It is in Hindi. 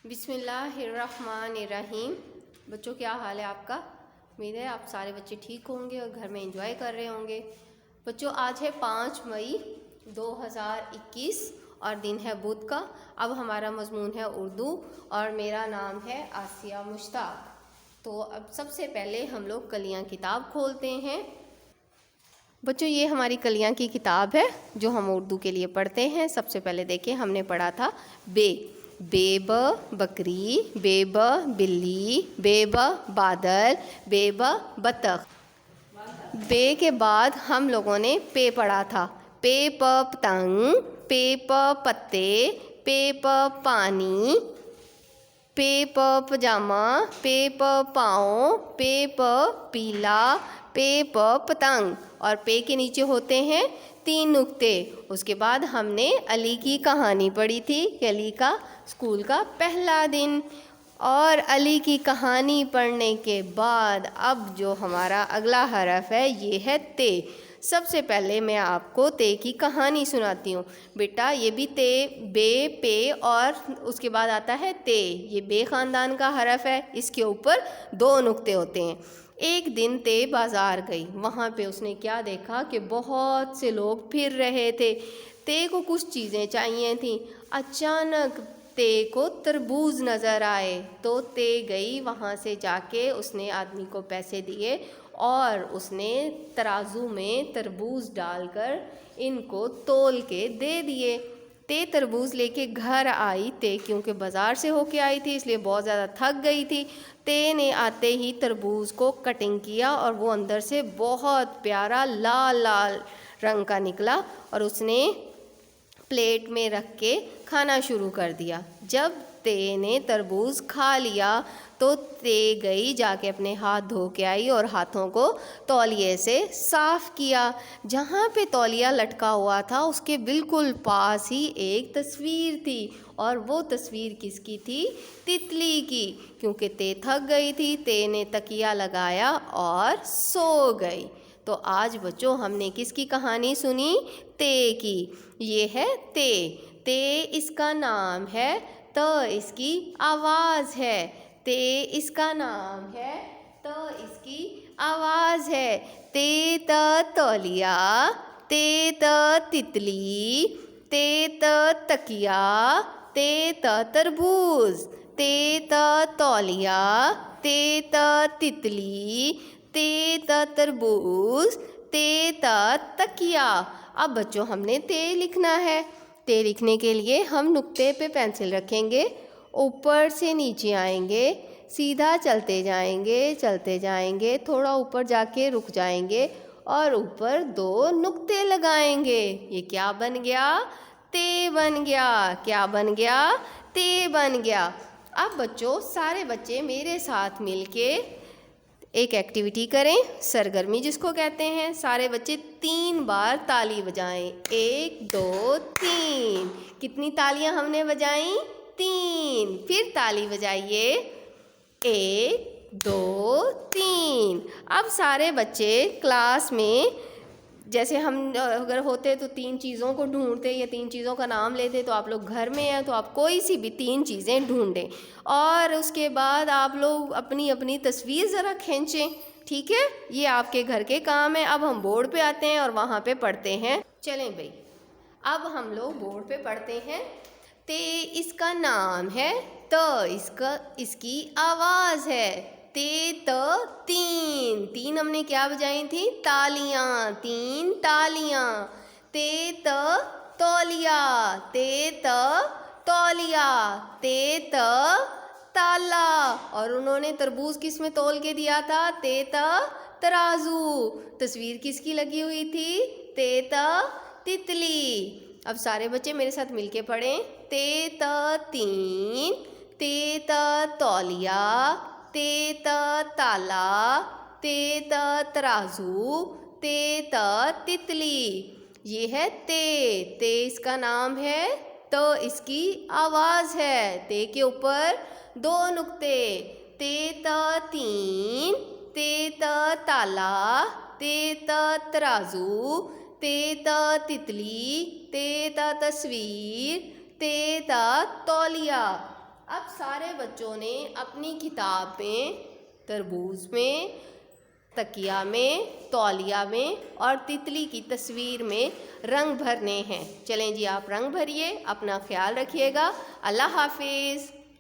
बिस्मिल्लाहिर्रहमानिर्रहीम। बच्चों, क्या हाल है आपका? उम्मीद है आप सारे बच्चे ठीक होंगे और घर में एंजॉय कर रहे होंगे। बच्चों, आज है 5 मई 2021 और दिन है बुध का। अब हमारा मजमून है उर्दू और मेरा नाम है आसिया मुश्ताक। तो अब सबसे पहले हम लोग कलियाँ किताब खोलते हैं। बच्चों, ये हमारी कलियाँ की किताब है जो हम उर्दू के लिए पढ़ते हैं। सबसे पहले देखिए, हमने पढ़ा था बेब बकरी, बेब बिल्ली, बेब बादल, बेब बतख। बे के बाद हम लोगों ने पे पढ़ा था। पे प पतंग, पे प पत्ते, पे प पानी, पे प पजामा, पे प पाँव, पे प पीला, पे प पतंग। और पे के नीचे होते हैं 3 नुक्ते। उसके बाद हमने अली की कहानी पढ़ी थी कि अली का स्कूल का पहला दिन। और अली की कहानी पढ़ने के बाद अब जो हमारा अगला हरफ है ये है ते। सबसे पहले मैं आपको ते की कहानी सुनाती हूँ। बेटा, ये भी ते, बे, पे और उसके बाद आता है ते। ये बे ख़ानदान का हरफ है। इसके ऊपर 2 नुक्ते होते हैं। एक दिन ते बाज़ार गई। वहाँ पे उसने क्या देखा कि बहुत से लोग फिर रहे थे। ते को कुछ चीज़ें चाहिए थी। अचानक ते को तरबूज नज़र आए तो ते गई, वहाँ से जाके उसने आदमी को पैसे दिए और उसने तराजू में तरबूज डालकर इनको तोल के दे दिए। ते तरबूज लेके घर आई। ते क्योंकि बाज़ार से होके आई थी इसलिए बहुत ज़्यादा थक गई थी। ते ने आते ही तरबूज को कटिंग किया और वो अंदर से बहुत प्यारा लाल लाल रंग का निकला और उसने प्लेट में रख के खाना शुरू कर दिया। जब ते ने तरबूज खा लिया तो ते गई, जाके अपने हाथ धो के आई और हाथों को तौलिए से साफ़ किया। जहाँ पे तौलिया लटका हुआ था उसके बिल्कुल पास ही एक तस्वीर थी और वो तस्वीर किसकी थी? तितली की। क्योंकि ते थक गई थी, ते ने तकिया लगाया और सो गई। तो आज बच्चों हमने किसकी कहानी सुनी? ते की। ये है ते। ते इसका नाम है, त इसकी आवाज़ है। ते इसका नाम है, त इसकी आवाज़ है। ते त तौलिया, ते त तितली, ते त तकिया, ते त तरबूज, ते त तौलिया, ते त तितली, ते त तरबूज, ते त तकिया। अब बच्चों हमने ते लिखना है। ते लिखने के लिए हम नुक्ते पे पेंसिल रखेंगे, ऊपर से नीचे आएंगे, सीधा चलते जाएंगे, थोड़ा ऊपर जाके रुक जाएंगे और ऊपर 2 नुक्ते लगाएंगे। ये क्या बन गया? ते बन गया। क्या बन गया? ते बन गया। अब बच्चों सारे बच्चे मेरे साथ मिलके एक एक्टिविटी करें, सरगर्मी जिसको कहते हैं। सारे बच्चे 3 बार ताली बजाएं। 1 2 3। कितनी तालियां हमने बजाई? 3। फिर ताली बजाइए। 1 2 3। अब सारे बच्चे क्लास में, जैसे हम अगर होते तो 3 चीज़ों को ढूंढते या 3 चीज़ों का नाम लेते, तो आप लोग घर में हैं तो आप कोई सी भी 3 चीज़ें ढूंढें और उसके बाद आप लोग अपनी अपनी तस्वीर ज़रा खींचें। ठीक है, ये आपके घर के काम है। अब हम बोर्ड पे आते हैं और वहाँ पे पढ़ते हैं। चलें भाई, अब हम लोग बोर्ड पे पढ़ते हैं। ते इसका नाम है, त इसकी आवाज़ है। ते त 3 हमने क्या बजाई थी? तालियां। 3 तालियां। ते त तौलिया, ते त तौलिया, ते त ताला। और उन्होंने तरबूज किस में तौल के दिया था? ते त तराजू। तस्वीर किसकी लगी हुई थी? ते त तितली। अब सारे बच्चे मेरे साथ मिलके पढ़ें। ते त 3, ते त तौलिया, ते त ताला, ते त तराजू, ते त तितली। ये है ते। ते इसका नाम है, त इसकी आवाज़ है। ते के ऊपर 2 नुक्ते। ते त 3, ते त ताला, ते त तराजू, ते त तितली, ते त तस्वीर, ते त तौलिया। अब सारे बच्चों ने अपनी किताब में तरबूज में, तकिया में, तौलिया में और तितली की तस्वीर में रंग भरने हैं। चलें जी, आप रंग भरिए, अपना ख्याल रखिएगा। अल्लाह हाफिज़।